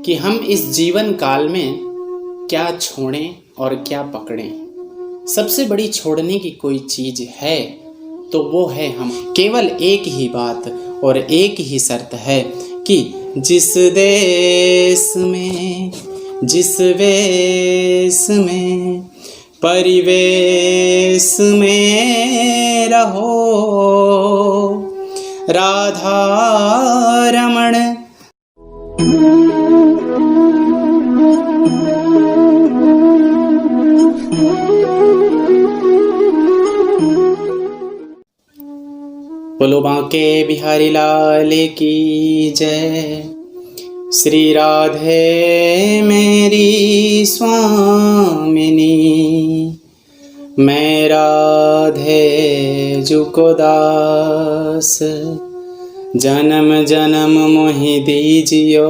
कि हम इस जीवन काल में क्या छोड़ें और क्या पकड़ें। सबसे बड़ी छोड़ने की कोई चीज है तो वो है हम। केवल एक ही बात और एक ही शर्त है कि जिस देश में, जिस वेश में, परिवेश में रहो, राधा रमण बोलो बांके बिहारी लाल की जय। श्री राधे मेरी स्वामिनी, मैं राधे जुको दास, जन्म जन्म मोहि दीजियो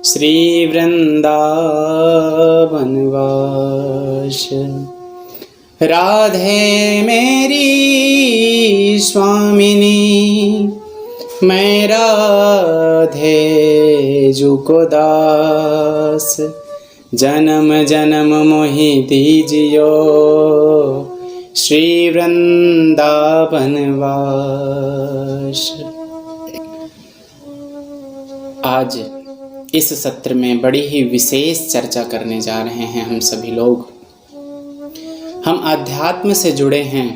श्री वृंदावन वास। राधे मेरी स्वामिनी, मैं राधे जुको दास, जन्म जन्म मोहि दीजियो श्री वृंदावन वास। आज इस सत्र में बड़ी ही विशेष चर्चा करने जा रहे हैं हम सभी लोग। हम आध्यात्म से जुड़े हैं,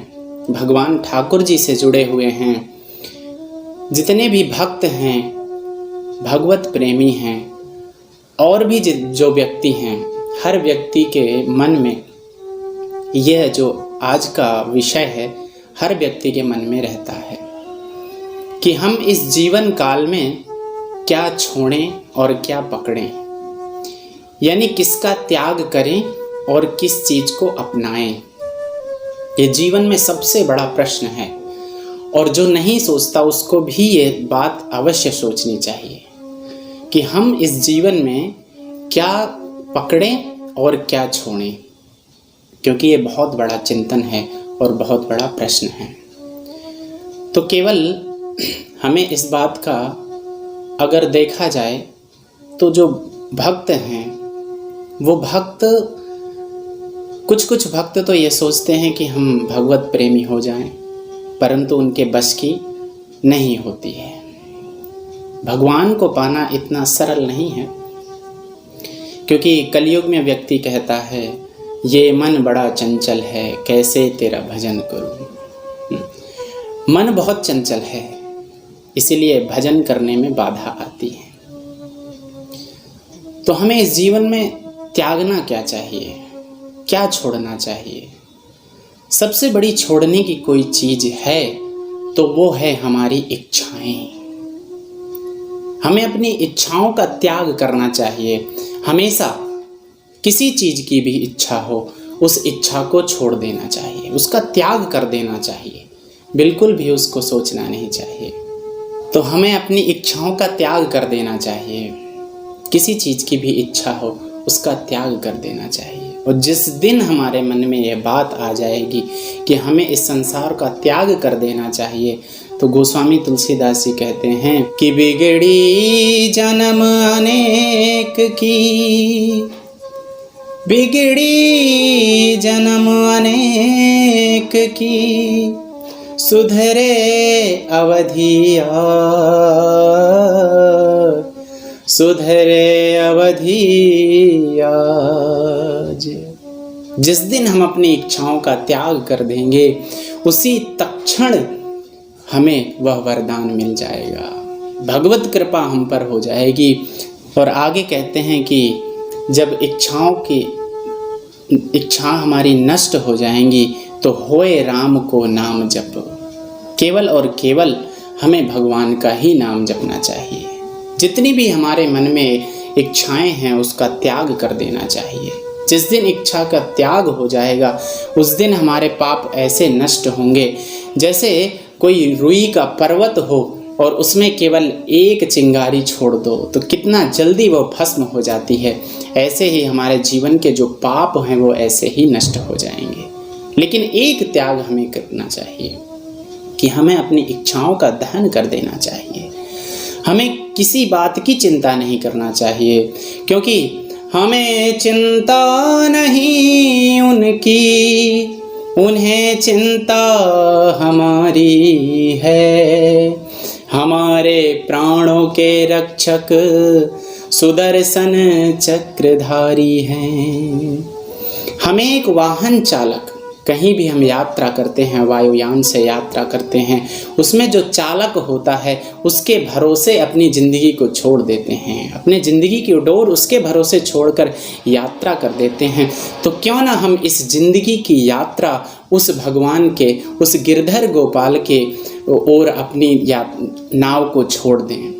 भगवान ठाकुर जी से जुड़े हुए हैं। जितने भी भक्त हैं, भगवत प्रेमी हैं, और भी जो व्यक्ति हैं, हर व्यक्ति के मन में यह जो आज का विषय है, हर व्यक्ति के मन में रहता है कि हम इस जीवन काल में क्या छोड़ें और क्या पकड़ें, यानी किसका त्याग करें और किस चीज को अपनाएं। ये जीवन में सबसे बड़ा प्रश्न है और जो नहीं सोचता उसको भी ये बात अवश्य सोचनी चाहिए कि हम इस जीवन में क्या पकड़ें और क्या छोड़ें, क्योंकि ये बहुत बड़ा चिंतन है और बहुत बड़ा प्रश्न है। तो केवल हमें इस बात का अगर देखा जाए तो जो भक्त हैं वो भक्त, कुछ भक्त तो ये सोचते हैं कि हम भगवत प्रेमी हो जाएं, परंतु उनके बस की नहीं होती है। भगवान को पाना इतना सरल नहीं है, क्योंकि कलयुग में व्यक्ति कहता है ये मन बड़ा चंचल है, कैसे तेरा भजन करूं। मन बहुत चंचल है, इसीलिए भजन करने में बाधा आती है। तो हमें इस जीवन में त्यागना क्या चाहिए, क्या छोड़ना चाहिए। सबसे बड़ी छोड़ने की कोई चीज है तो वो है हमारी इच्छाएं। हमें अपनी इच्छाओं का त्याग करना चाहिए। हमेशा किसी चीज की भी इच्छा हो, उस इच्छा को छोड़ देना चाहिए, उसका त्याग कर देना चाहिए, बिल्कुल भी उसको सोचना नहीं चाहिए। तो हमें अपनी इच्छाओं का त्याग कर देना चाहिए। किसी चीज की भी इच्छा हो उसका त्याग कर देना चाहिए। और जिस दिन हमारे मन में यह बात आ जाएगी कि हमें इस संसार का त्याग कर देना चाहिए, तो गोस्वामी तुलसीदास जी कहते हैं कि बिगड़ी जन्म अनेक की, बिगड़ी जन्म अनेक की, सुधरे अवधिया, सुधरे अवधिया। जिस दिन हम अपनी इच्छाओं का त्याग कर देंगे, उसी तत्क्षण हमें वह वरदान मिल जाएगा, भगवत कृपा हम पर हो जाएगी। और आगे कहते हैं कि जब इच्छा हमारी नष्ट हो जाएंगी तो होए राम को नाम जप। केवल और केवल हमें भगवान का ही नाम जपना चाहिए। जितनी भी हमारे मन में इच्छाएं हैं उसका त्याग कर देना चाहिए। जिस दिन इच्छा का त्याग हो जाएगा उस दिन हमारे पाप ऐसे नष्ट होंगे जैसे कोई रुई का पर्वत हो और उसमें केवल एक चिंगारी छोड़ दो तो कितना जल्दी वो भस्म हो जाती है। ऐसे ही हमारे जीवन के जो पाप हैं वो ऐसे ही नष्ट हो जाएंगे। लेकिन एक त्याग हमें करना चाहिए कि हमें अपनी इच्छाओं का दहन कर देना चाहिए। हमें किसी बात की चिंता नहीं करना चाहिए, क्योंकि हमें चिंता नहीं उनकी, उन्हें चिंता हमारी है। हमारे प्राणों के रक्षक सुदर्शन चक्रधारी हैं। हमें एक वाहन चालक, कहीं भी हम यात्रा करते हैं, वायुयान से यात्रा करते हैं, उसमें जो चालक होता है उसके भरोसे अपनी ज़िंदगी को छोड़ देते हैं, अपने ज़िंदगी की डोर उसके भरोसे छोड़कर यात्रा कर देते हैं। तो क्यों ना हम इस ज़िंदगी की यात्रा उस भगवान के, उस गिरधर गोपाल के और अपनी नाव को छोड़ दें,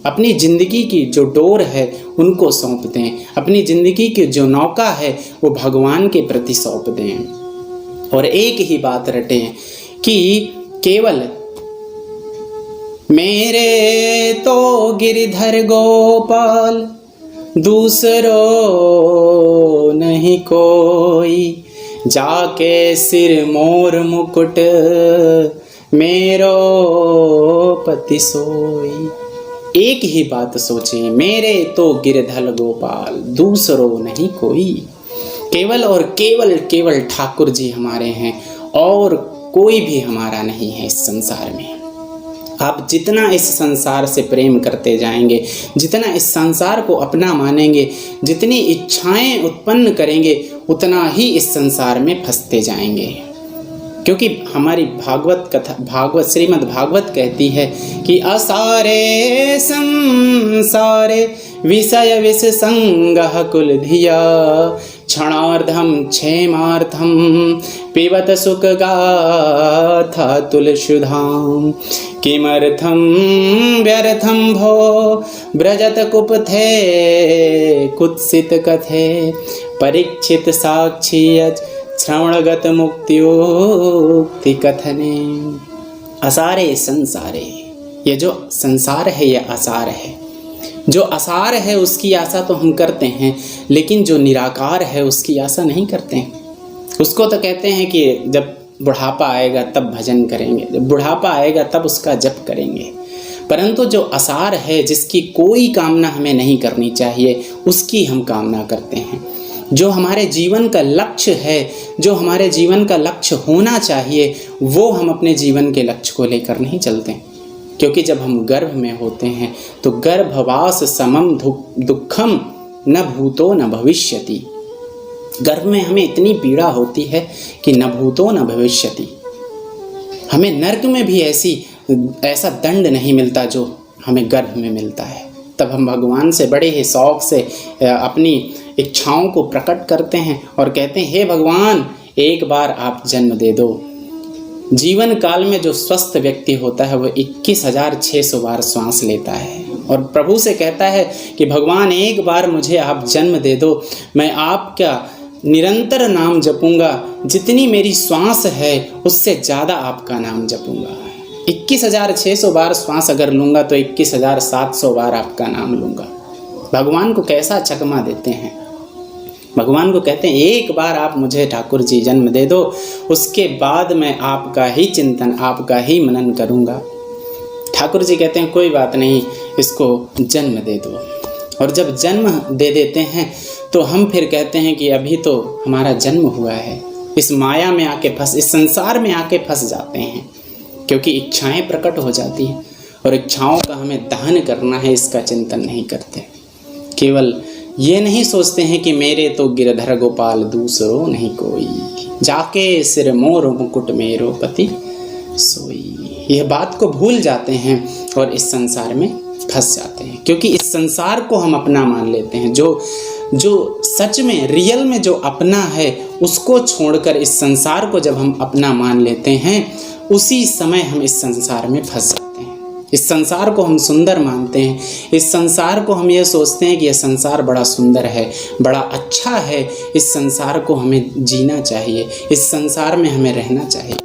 अपनी ज़िंदगी की जो डोर है उनको सौंप दें, अपनी ज़िंदगी की जो नौका है वो भगवान के प्रति सौंप दें और एक ही बात रटें कि केवल मेरे तो गिरधर गोपाल दूसरो नहीं कोई, जाके सिर मोर मुकुट मेरो पति सोई। एक ही बात सोचें, मेरे तो गिरधर गोपाल दूसरो नहीं कोई। केवल और केवल ठाकुर जी हमारे हैं और कोई भी हमारा नहीं है इस संसार में। आप जितना इस संसार से प्रेम करते जाएंगे, जितना इस संसार को अपना मानेंगे, जितनी इच्छाएं उत्पन्न करेंगे, उतना ही इस संसार में फंसते जाएंगे। क्योंकि हमारी भागवत कथा, श्रीमद् भागवत कहती है कि असारे संसारे विषय विष संगः कुल धिया, क्षणार्धम क्षेमार्थम पिबत सुख गाथा तुलसुधाम, किमर्थम व्यर्थम भो ब्रजत कुपथे कुत्सित कथे, परीक्षित साक्षी श्रवणगत मुक्त्योक्ति कथने। असारे संसारे, ये जो संसार है ये आसार है। जो आसार है उसकी आशा तो हम करते हैं, लेकिन जो निराकार है उसकी आशा नहीं करते हैं। उसको तो कहते हैं कि जब बुढ़ापा आएगा तब भजन करेंगे, जब बुढ़ापा आएगा तब उसका जप करेंगे। परंतु जो आसार है, जिसकी कोई कामना हमें नहीं करनी चाहिए, उसकी हम कामना करते हैं। जो हमारे जीवन का लक्ष्य है, जो हमारे जीवन का लक्ष्य होना चाहिए, वो हम अपने जीवन के लक्ष्य को लेकर नहीं चलते। क्योंकि जब हम गर्भ में होते हैं तो गर्भवास समम दुखम न भूतो न भविष्यति। गर्भ में हमें इतनी पीड़ा होती है कि न भूतो न भविष्यति। हमें नरक में भी ऐसा दंड नहीं मिलता जो हमें गर्भ में मिलता है। तब हम भगवान से बड़े ही शौक से अपनी इच्छाओं को प्रकट करते हैं और कहते हैं, हे भगवान, एक बार आप जन्म दे दो। जीवन काल में जो स्वस्थ व्यक्ति होता है वो 21,600 बार श्वास लेता है और प्रभु से कहता है कि भगवान, एक बार मुझे आप जन्म दे दो, मैं आपका निरंतर नाम जपूंगा, जितनी मेरी श्वास है उससे ज़्यादा आपका नाम जपूंगा। 21,600 बार श्वास अगर लूँगा तो 21,700 बार आपका नाम लूँगा। भगवान को कैसा चकमा देते हैं। भगवान को कहते हैं, एक बार आप मुझे ठाकुर जी जन्म दे दो, उसके बाद मैं आपका ही चिंतन, आपका ही मनन करूँगा। ठाकुर जी कहते हैं, कोई बात नहीं, इसको जन्म दे दो। और जब जन्म दे देते हैं तो हम फिर कहते हैं कि अभी तो हमारा जन्म हुआ है। इस माया में आके इस संसार में आके फंस जाते हैं, क्योंकि इच्छाएं प्रकट हो जाती हैं और इच्छाओं का हमें दहन करना है, इसका चिंतन नहीं करते। केवल ये नहीं सोचते हैं कि मेरे तो गिरधर गोपाल दूसरो नहीं कोई, जाके सिर मोर मुकुट मेरो पति सोई। यह बात को भूल जाते हैं और इस संसार में फंस जाते हैं, क्योंकि इस संसार को हम अपना मान लेते हैं। जो सच में रियल में जो अपना है उसको छोड़कर इस संसार को जब हम अपना मान लेते हैं, उसी समय हम इस संसार में फंस जाते हैं। इस संसार को हम सुंदर मानते हैं, इस संसार को हम ये सोचते हैं कि यह संसार बड़ा सुंदर है, बड़ा अच्छा है, इस संसार को हमें जीना चाहिए, इस संसार में हमें रहना चाहिए।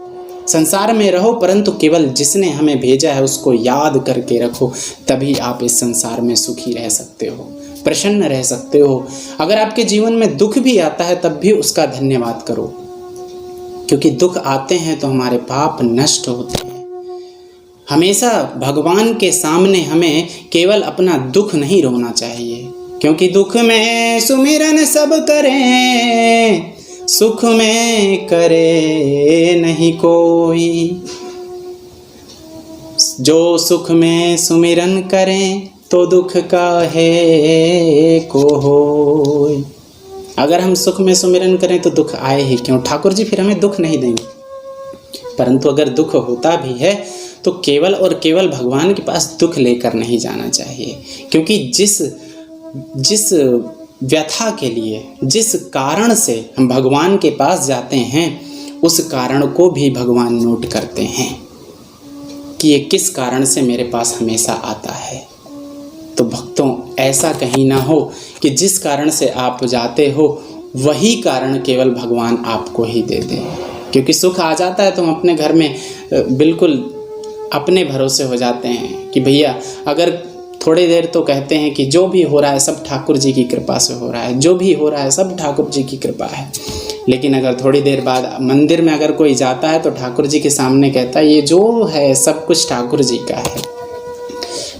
संसार में रहो, परंतु केवल जिसने हमें भेजा है उसको याद करके रखो, तभी आप इस संसार में सुखी रह सकते हो, प्रसन्न रह सकते हो। अगर आपके जीवन में दुख भी आता है तब भी उसका धन्यवाद करो, क्योंकि दुख आते हैं तो हमारे पाप नष्ट होते हैं, हमेशा भगवान के सामने हमें केवल अपना दुख नहीं रोना चाहिए, क्योंकि दुख में सुमिरन सब करें, सुख में करे नहीं कोई। जो सुख में सुमिरन करें तो दुख काहे को होय। अगर हम सुख में सुमिरन करें तो दुख आए ही क्यों। ठाकुर जी फिर हमें दुख नहीं देंगे। परंतु अगर दुख होता भी है तो केवल और केवल भगवान के पास दुख लेकर नहीं जाना चाहिए, क्योंकि जिस व्यथा के लिए, जिस कारण से हम भगवान के पास जाते हैं, उस कारण को भी भगवान नोट करते हैं कि ये किस कारण से मेरे पास हमेशा आता है। तो भक्तों, ऐसा कहीं ना हो कि जिस कारण से आप जाते हो वही कारण केवल भगवान आपको ही दे दे। क्योंकि सुख आ जाता है तो हम अपने घर में बिल्कुल अपने भरोसे हो जाते हैं कि भैया, अगर थोड़ी देर तो कहते हैं कि जो भी हो रहा है सब ठाकुर जी की कृपा से हो रहा है, जो भी हो रहा है सब ठाकुर जी की कृपा है। लेकिन अगर थोड़ी देर बाद मंदिर में अगर कोई जाता है तो ठाकुर जी के सामने कहता है ये जो है सब कुछ ठाकुर जी का है।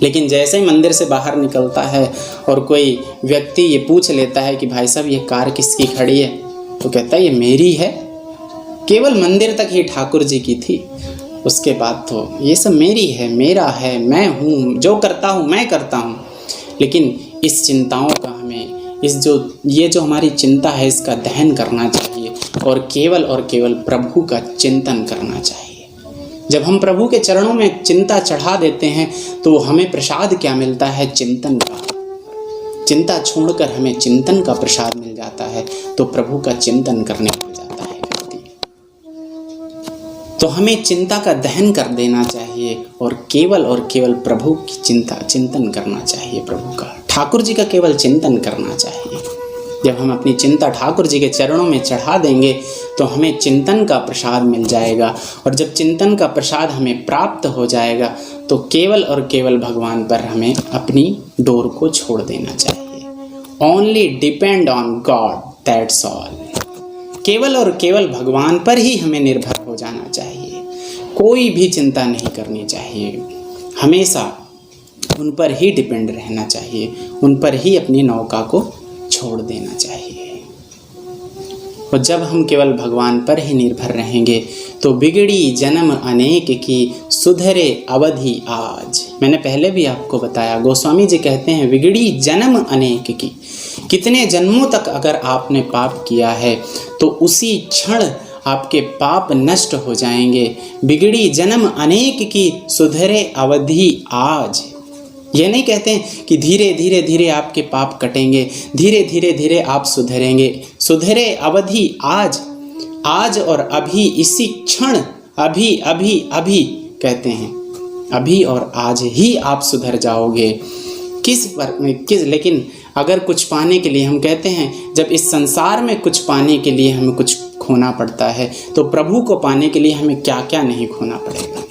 लेकिन जैसे ही मंदिर से बाहर निकलता है और कोई व्यक्ति ये पूछ लेता है कि भाई साहब ये कार किसकी खड़ी है, तो कहता है ये मेरी है, केवल मंदिर तक ही ठाकुर जी की थी, उसके बाद तो ये सब मेरी है, मेरा है, मैं हूँ, जो करता हूँ मैं करता हूँ। लेकिन इस चिंताओं का हमें ये जो हमारी चिंता है इसका दहन करना चाहिए और केवल प्रभु का चिंतन करना चाहिए। जब हम प्रभु के चरणों में चिंता चढ़ा देते हैं तो हमें प्रसाद क्या मिलता है? चिंतन का। चिंता छोड़कर हमें चिंतन का प्रसाद मिल जाता है, तो प्रभु का चिंतन करने लग जाता है व्यक्ति। तो हमें चिंता का दहन कर देना चाहिए और केवल प्रभु की चिंतन करना चाहिए, प्रभु का, ठाकुर जी का केवल चिंतन करना चाहिए। जब हम अपनी चिंता ठाकुर जी के चरणों में चढ़ा देंगे तो हमें चिंतन का प्रसाद मिल जाएगा, और जब चिंतन का प्रसाद हमें प्राप्त हो जाएगा तो केवल भगवान पर हमें अपनी डोर को छोड़ देना चाहिए। Only depend on God, that's all. केवल भगवान पर ही हमें निर्भर हो जाना चाहिए, कोई भी चिंता नहीं करनी चाहिए, हमेशा उन पर ही डिपेंड रहना चाहिए, उन पर ही अपनी नौका को छोड़ देना चाहिए। और जब हम केवल भगवान पर ही निर्भर रहेंगे तो बिगड़ी जन्म अनेक की, सुधरे अवधि आज। मैंने पहले भी आपको बताया, गोस्वामी जी कहते हैं बिगड़ी जन्म अनेक की। कितने जन्मों तक अगर आपने पाप किया है तो उसी क्षण आपके पाप नष्ट हो जाएंगे। बिगड़ी जन्म अनेक की, सुधरे अवधि आज। ये नहीं कहते हैं कि धीरे धीरे आपके पाप कटेंगे, धीरे आप सुधरेंगे। सुधरे अवधि आज और अभी, इसी क्षण, अभी कहते हैं, अभी और आज ही आप सुधर जाओगे। लेकिन अगर कुछ पाने के लिए, हम कहते हैं जब इस संसार में कुछ पाने के लिए हमें कुछ खोना पड़ता है, तो प्रभु को पाने के लिए हमें क्या क्या नहीं खोना पड़ेगा।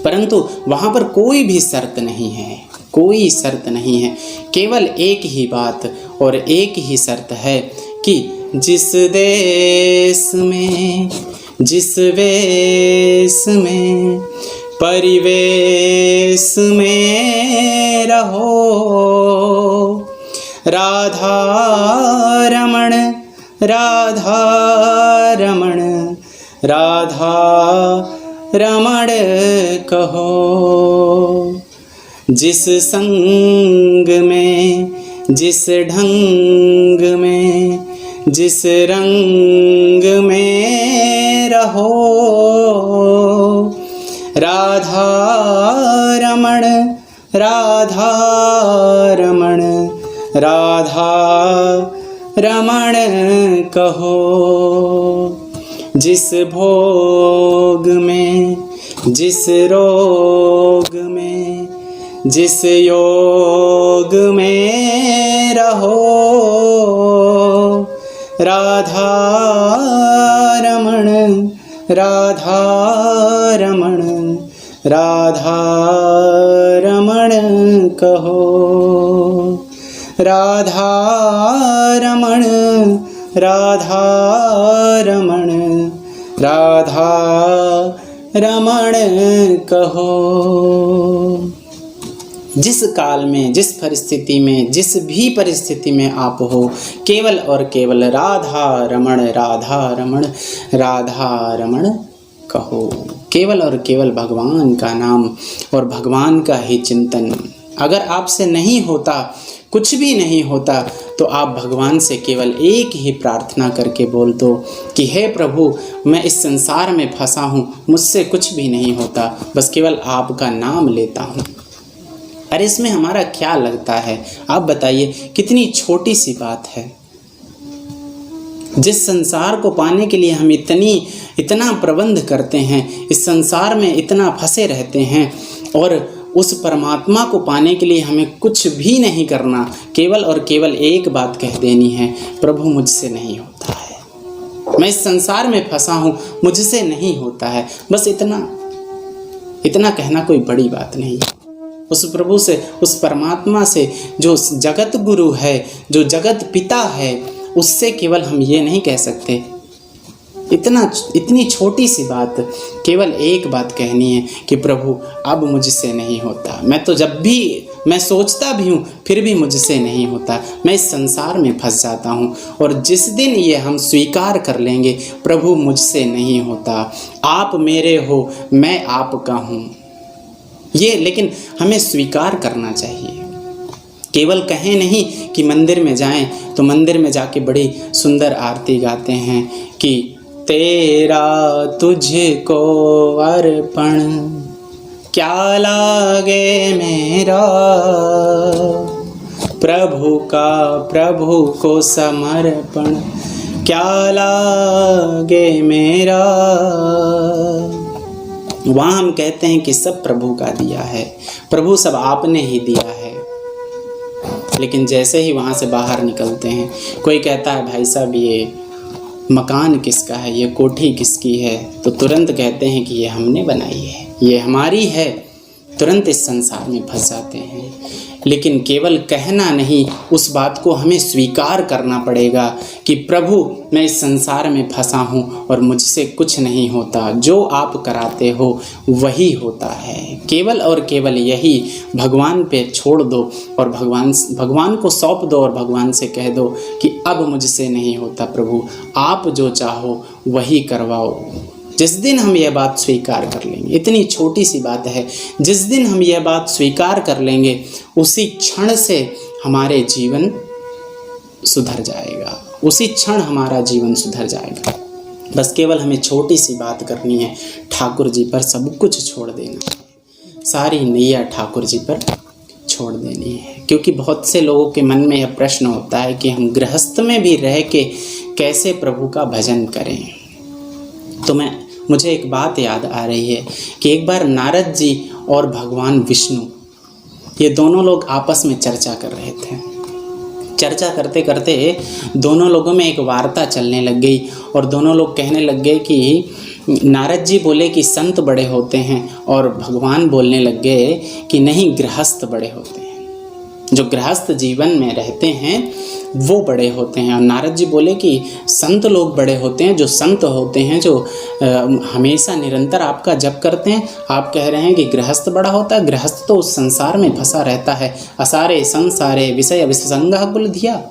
परंतु वहाँ पर कोई भी शर्त नहीं है, कोई शर्त नहीं है, केवल एक ही बात और एक ही शर्त है कि जिस देश में, जिस वेश में, परिवेश में रहो, राधा रमण राधा रमण राधा रमण कहो। जिस संग में, जिस ढंग में, जिस रंग में रहो, राधा रमण राधा रमण राधा रमण कहो। जिस भोग में, जिस रोग में, जिस योग में रहो, राधा रमण राधा रमण राधा रमण कहो। राधा रमण राधा रमण राधा रमण कहो। जिस काल में, जिस परिस्थिति में, जिस भी परिस्थिति में आप हो, केवल और केवल राधा रमण, राधा रमण, राधा रमण कहो। केवल और केवल भगवान का नाम और भगवान का ही चिंतन। अगर आपसे नहीं होता, कुछ भी नहीं होता, तो आप भगवान से केवल एक ही प्रार्थना करके बोल दो कि हे प्रभु, मैं इस संसार में फंसा हूँ, मुझसे कुछ भी नहीं होता, बस केवल आपका नाम लेता हूँ। अरे इसमें हमारा क्या लगता है? आप बताइए, कितनी छोटी सी बात है। जिस संसार को पाने के लिए हम इतना प्रबंध करते हैं, इस संसार में इतना फंसे रहते हैं, और उस परमात्मा को पाने के लिए हमें कुछ भी नहीं करना, केवल और केवल एक बात कह देनी है, प्रभु मुझसे नहीं होता है, मैं इस संसार में फंसा हूँ, मुझसे नहीं होता है। बस इतना कहना कोई बड़ी बात नहीं। उस प्रभु से, उस परमात्मा से, जो जगत गुरु है, जो जगत पिता है, उससे केवल हम ये नहीं कह सकते। इतनी छोटी सी बात, केवल एक बात कहनी है कि प्रभु अब मुझसे नहीं होता। मैं तो जब भी मैं सोचता भी हूँ, फिर भी मुझसे नहीं होता, मैं इस संसार में फंस जाता हूँ। और जिस दिन ये हम स्वीकार कर लेंगे, प्रभु मुझसे नहीं होता, आप मेरे हो, मैं आपका हूँ, ये लेकिन हमें स्वीकार करना चाहिए। केवल कहें नहीं कि मंदिर में जाएं, तो मंदिर में जाके बड़ी सुंदर आरती गाते हैं कि तेरा तुझको अर्पण, क्या लागे मेरा, प्रभु का प्रभु को समर्पण, क्या लागे मेरा। वहाँ हम कहते हैं कि सब प्रभु का दिया है, प्रभु सब आपने ही दिया है। लेकिन जैसे ही वहाँ से बाहर निकलते हैं, कोई कहता है भाई साहब ये मकान किसका है, ये कोठी किसकी है, तो तुरंत कहते हैं कि ये हमने बनाई है, ये हमारी है, तुरंत इस संसार में फंस जाते हैं। लेकिन केवल कहना नहीं, उस बात को हमें स्वीकार करना पड़ेगा कि प्रभु मैं इस संसार में फंसा हूँ और मुझसे कुछ नहीं होता, जो आप कराते हो वही होता है। केवल और केवल यही भगवान पे छोड़ दो और भगवान को सौंप दो और भगवान से कह दो कि अब मुझसे नहीं होता प्रभु, आप जो चाहो वही करवाओ। जिस दिन हम यह बात स्वीकार कर लेंगे, इतनी छोटी सी बात है, जिस दिन हम यह बात स्वीकार कर लेंगे, उसी क्षण से हमारे जीवन सुधर जाएगा, उसी क्षण हमारा जीवन सुधर जाएगा। बस केवल हमें छोटी सी बात करनी है, ठाकुर जी पर सब कुछ छोड़ देना है, सारी नैया ठाकुर जी पर छोड़ देनी है। क्योंकि बहुत से लोगों के मन में यह प्रश्न होता है कि हम गृहस्थ में भी रह के कैसे प्रभु का भजन करें। तो मुझे एक बात याद आ रही है कि एक बार नारद जी और भगवान विष्णु, ये दोनों लोग आपस में चर्चा कर रहे थे। चर्चा करते करते दोनों लोगों में एक वार्ता चलने लग गई और दोनों लोग कहने लग गए कि नारद जी बोले कि संत बड़े होते हैं और भगवान बोलने लग गए कि नहीं, गृहस्थ बड़े होते हैं, जो गृहस्थ जीवन में रहते हैं वो बड़े होते हैं। और नारद जी बोले कि संत लोग बड़े होते हैं, जो संत होते हैं, जो हमेशा निरंतर आपका जप करते हैं। आप कह रहे हैं कि गृहस्थ बड़ा होता है, गृहस्थ तो उस संसार में फंसा रहता है, असारे संसारे विषय विसंगः कुलधिया,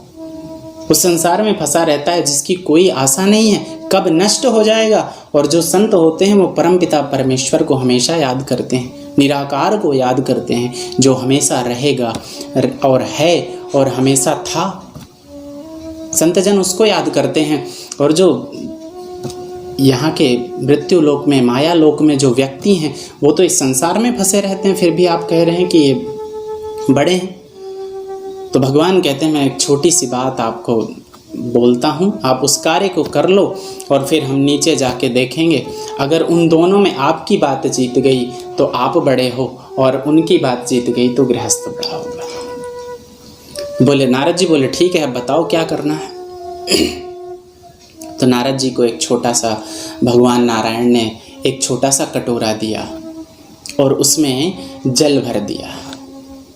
उस संसार में फंसा रहता है जिसकी कोई आशा नहीं है, कब नष्ट हो जाएगा। और जो संत होते हैं वो परमपिता परमेश्वर को हमेशा याद करते हैं, निराकार को याद करते हैं, जो हमेशा रहेगा और है और हमेशा था। संतजन उसको याद करते हैं। और जो यहाँ के मृत्यु लोक में, माया लोक में जो व्यक्ति हैं, वो तो इस संसार में फंसे रहते हैं, फिर भी आप कह रहे हैं कि ये बड़े हैं। तो भगवान कहते हैं मैं एक छोटी सी बात आपको बोलता हूँ, आप उस कार्य को कर लो और फिर हम नीचे जाके देखेंगे। अगर उन दोनों में आपकी बात जीत गई तो आप बड़े हो, और उनकी बात जीत गई तो गृहस्थ बड़ा होगा। बोले नारद जी बोले ठीक है, अब बताओ क्या करना है। तो नारद जी को एक छोटा सा, भगवान नारायण ने एक छोटा सा कटोरा दिया और उसमें जल भर दिया।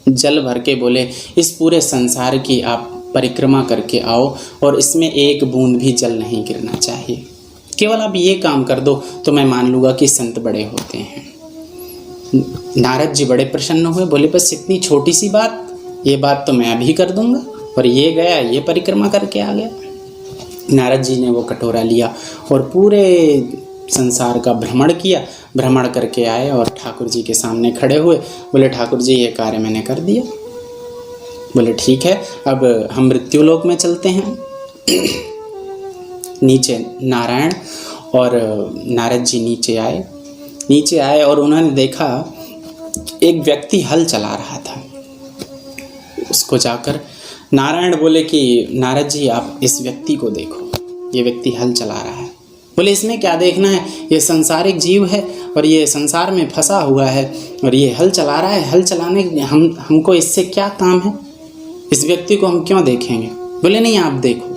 जल भर के बोले इस पूरे संसार की आप परिक्रमा करके आओ और इसमें एक बूंद भी जल नहीं गिरना चाहिए। केवल आप ये काम कर दो तो मैं मान लूँगा कि संत बड़े होते हैं। नारद जी बड़े प्रसन्न हुए, बोले बस इतनी छोटी सी बात, ये बात तो मैं अभी कर दूंगा। और ये गया, ये परिक्रमा करके आ गया। नारद जी ने वो कटोरा लिया और पूरे संसार का भ्रमण किया। भ्रमण करके आए और ठाकुर जी के सामने खड़े हुए। बोले ठाकुर जी, ये कार्य मैंने कर दिया। बोले ठीक है, अब हम मृत्युलोक में चलते हैं। नीचे नारायण और नारद जी नीचे आए और उन्होंने देखा एक व्यक्ति हल चला रहा था। उसको जाकर नारायण बोले कि नारद जी, आप इस व्यक्ति को देखो, ये व्यक्ति हल चला रहा है। बोले इसमें क्या देखना है, ये संसारिक जीव है और ये संसार में फंसा हुआ है और ये हल चला रहा है। हल चलाने हमको इससे क्या काम है, इस व्यक्ति को हम क्यों देखेंगे। बोले नहीं, आप देखो।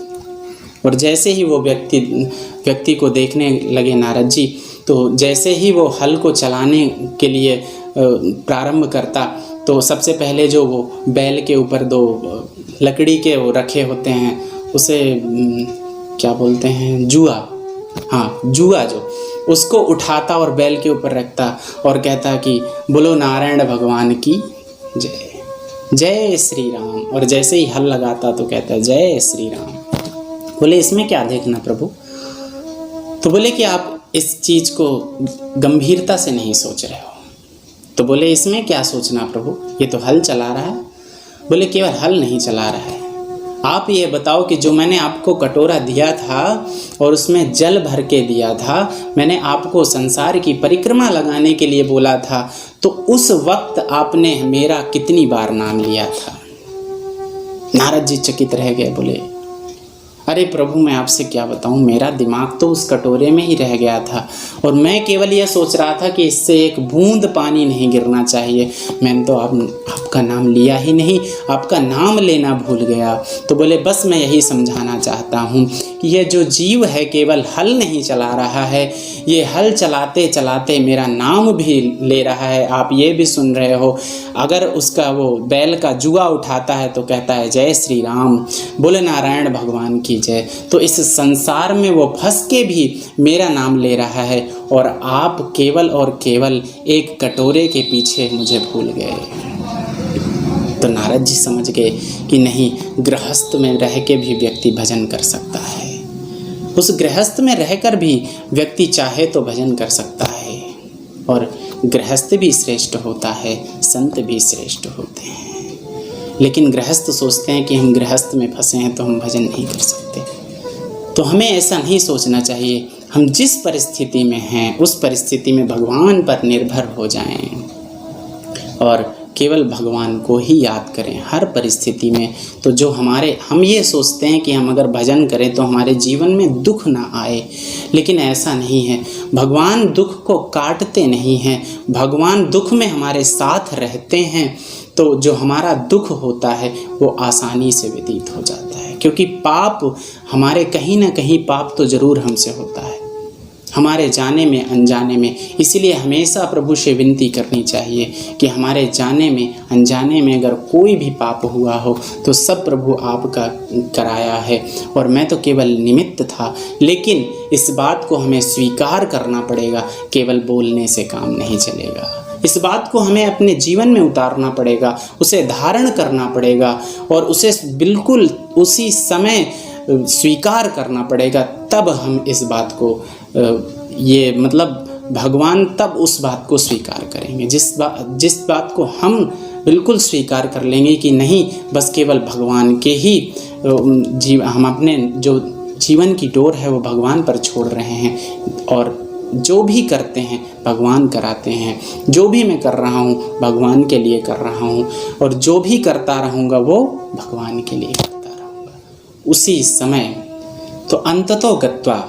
और जैसे ही वो व्यक्ति को देखने लगे नारद जी, तो जैसे ही वो हल को चलाने के लिए प्रारंभ करता, तो सबसे पहले जो वो बैल के ऊपर 2 लकड़ी के वो रखे होते हैं, उसे क्या बोलते हैं, जुआ, हाँ जुआ, जो उसको उठाता और बैल के ऊपर रखता और कहता कि बोलो नारायण भगवान की जय, जय श्री राम। और जैसे ही हल लगाता तो कहता जय श्री राम। बोले इसमें क्या देखना प्रभु। तो बोले कि आप इस चीज़ को गंभीरता से नहीं सोच रहे हो। तो बोले इसमें क्या सोचना प्रभु, ये तो हल चला रहा है। बोले केवल हल नहीं चला रहा है, आप ये बताओ कि जो मैंने आपको कटोरा दिया था और उसमें जल भर के दिया था, मैंने आपको संसार की परिक्रमा लगाने के लिए बोला था, तो उस वक्त आपने मेरा कितनी बार नाम लिया था। नारद जी चकित रह गए। बोले अरे प्रभु, मैं आपसे क्या बताऊं, मेरा दिमाग तो उस कटोरे में ही रह गया था और मैं केवल यह सोच रहा था कि इससे एक बूंद पानी नहीं गिरना चाहिए। मैंने तो आपका नाम लिया ही नहीं, आपका नाम लेना भूल गया। तो बोले बस मैं यही समझाना चाहता हूँ कि यह जो जीव है केवल हल नहीं चला रहा है, ये हल चलाते चलाते मेरा नाम भी ले रहा है। आप ये भी सुन रहे हो, अगर उसका वो बैल का जुआ उठाता है तो कहता है जय श्री राम, बोले नारायण भगवान की जय। तो इस संसार में वो फंस के भी मेरा नाम ले रहा है और आप केवल और केवल एक कटोरे के पीछे मुझे भूल गए। तो नारद जी समझ गए कि नहीं, गृहस्थ में रह के भी व्यक्ति भजन कर सकता है। उस गृहस्थ में रहकर भी व्यक्ति चाहे तो भजन कर सकता है। और गृहस्थ भी श्रेष्ठ होता है, संत भी श्रेष्ठ होते हैं। लेकिन गृहस्थ सोचते हैं कि हम गृहस्थ में फंसे हैं तो हम भजन नहीं कर सकते। तो हमें ऐसा नहीं सोचना चाहिए। हम जिस परिस्थिति में हैं उस परिस्थिति में भगवान पर निर्भर हो जाएं और केवल भगवान को ही याद करें हर परिस्थिति में। तो जो हम ये सोचते हैं कि हम अगर भजन करें तो हमारे जीवन में दुख ना आए, लेकिन ऐसा नहीं है। भगवान दुख को काटते नहीं हैं, भगवान दुख में हमारे साथ रहते हैं। तो जो हमारा दुख होता है वो आसानी से व्यतीत हो जाता है, क्योंकि पाप हमारे कहीं ना कहीं पाप तो ज़रूर हमसे होता है, हमारे जाने में अनजाने में। इसीलिए हमेशा प्रभु से विनती करनी चाहिए कि हमारे जाने में अनजाने में अगर कोई भी पाप हुआ हो तो सब प्रभु आपका कराया है और मैं तो केवल निमित्त था। लेकिन इस बात को हमें स्वीकार करना पड़ेगा, केवल बोलने से काम नहीं चलेगा। इस बात को हमें अपने जीवन में उतारना पड़ेगा, उसे धारण करना पड़ेगा और उसे बिल्कुल उसी समय स्वीकार करना पड़ेगा। तब हम इस बात को भगवान तब उस बात को स्वीकार करेंगे। जिस बात को हम बिल्कुल स्वीकार कर लेंगे कि नहीं, बस केवल भगवान के ही हम अपने जो जीवन की डोर है वो भगवान पर छोड़ रहे हैं और जो भी करते हैं भगवान कराते हैं। जो भी मैं कर रहा हूँ भगवान के लिए कर रहा हूँ और जो भी करता रहूँगा वो भगवान के लिए करता रहूँगा। उसी समय तो अंततो गत्वा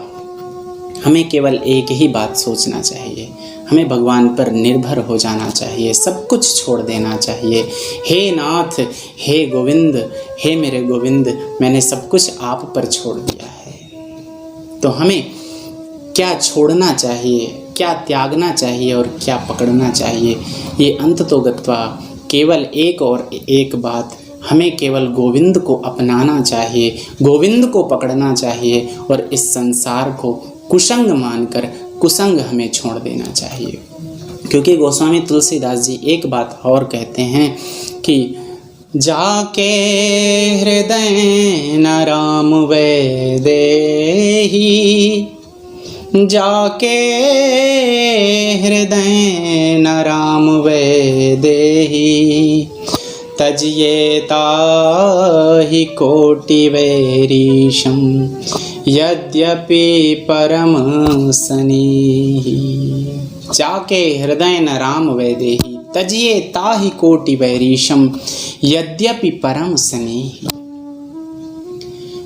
हमें केवल एक ही बात सोचना चाहिए, हमें भगवान पर निर्भर हो जाना चाहिए, सब कुछ छोड़ देना चाहिए। हे नाथ, हे गोविंद, हे मेरे गोविंद, मैंने सब कुछ आप पर छोड़ दिया है। तो हमें क्या छोड़ना चाहिए, क्या त्यागना चाहिए और क्या पकड़ना चाहिए, ये अंततो गत्वा केवल एक और एक बात, हमें केवल गोविंद को अपनाना चाहिए, गोविंद को पकड़ना चाहिए और इस संसार को कुसंग मानकर कुसंग हमें छोड़ देना चाहिए। क्योंकि गोस्वामी तुलसीदास जी एक बात और कहते हैं कि जाके हृदय न राम वैदेही, जाके हृदय न राम वैदेही, तजिए ताहि कोटि वैरीशम, यद्यपि परम सनेही। जाके हृदय न राम वैदेही, तजिए ताहि कोटि वैरीशम, यद्यपि परम स्नेही।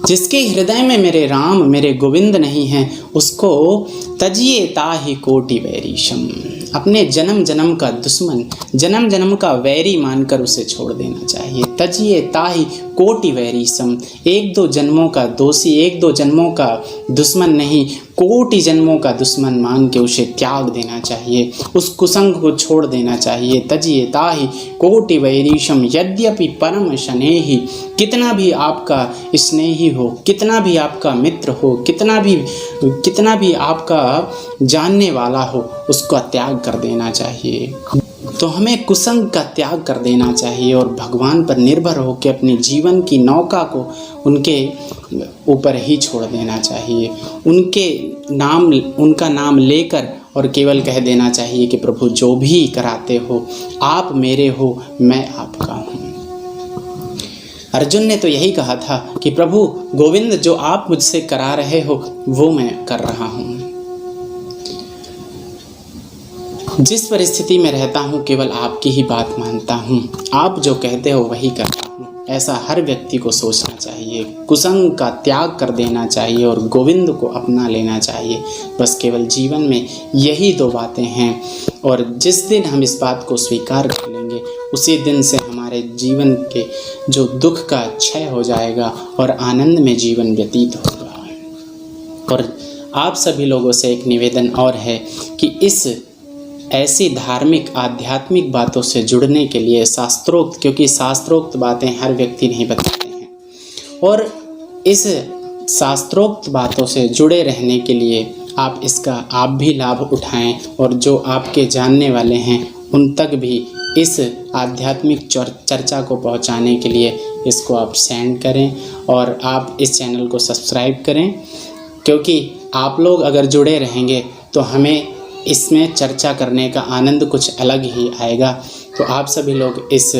जिसके हृदय में मेरे राम मेरे गोविंद नहीं हैं, उसको तजिए ताहि कोटि वैरीशम, अपने जन्म जन्म का दुश्मन, जन्म जन्म का वैरी मानकर उसे छोड़ देना चाहिए। तजिए ताहि कोटि वैरीशम, एक दो जन्मों का दोषी, एक दो जन्मों का दुश्मन नहीं, कोटि जन्मों का दुश्मन मान के उसे त्याग देना चाहिए, उस कुसंग को छोड़ देना चाहिए। तजिए ताहि कोटि वैरीशम, यद्यपि परम स्नेही, कितना भी आपका स्नेही हो, कितना भी आपका मित्र हो, कितना भी आपका जानने वाला हो, उसका त्याग कर देना चाहिए। तो हमें कुसंग का त्याग कर देना चाहिए और भगवान पर निर्भर होकर अपने जीवन की नौका को उनके ऊपर ही छोड़ देना चाहिए। उनका नाम लेकर और केवल कह देना चाहिए कि प्रभु जो भी कराते हो आप मेरे हो, मैं आपका हूँ। अर्जुन ने तो यही कहा था कि प्रभु गोविंद जो आप मुझसे करा रहे हो वो मैं कर रहा हूँ। जिस परिस्थिति में रहता हूँ केवल आपकी ही बात मानता हूँ, आप जो कहते हो वही करता हूँ। ऐसा हर व्यक्ति को सोचना चाहिए, कुसंग का त्याग कर देना चाहिए और गोविंद को अपना लेना चाहिए। बस केवल जीवन में यही दो बातें हैं और जिस दिन हम इस बात को स्वीकार कर लेंगे उसी दिन से हमारे जीवन के जो दुख का क्षय हो जाएगा और आनंद में जीवन व्यतीत होगा। और आप सभी लोगों से एक निवेदन और है कि इस ऐसी धार्मिक आध्यात्मिक बातों से जुड़ने के लिए शास्त्रोक्त, क्योंकि शास्त्रोक्त बातें हर व्यक्ति नहीं बताते हैं, और इस शास्त्रोक्त बातों से जुड़े रहने के लिए आप भी लाभ उठाएं और जो आपके जानने वाले हैं उन तक भी इस आध्यात्मिक चर्चा को पहुंचाने के लिए इसको आप सेंड करें और आप इस चैनल को सब्सक्राइब करें। क्योंकि आप लोग अगर जुड़े रहेंगे तो हमें इसमें चर्चा करने का आनंद कुछ अलग ही आएगा। तो आप सभी लोग इस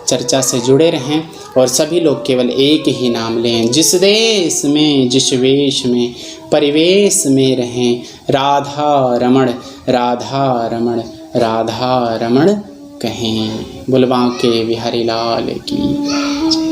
चर्चा से जुड़े रहें और सभी लोग केवल एक ही नाम लें। जिस देश में जिस वेश में परिवेश में रहें, राधा रमण राधा रमण राधा रमण कहें। बुलवा के बिहारी लाल की।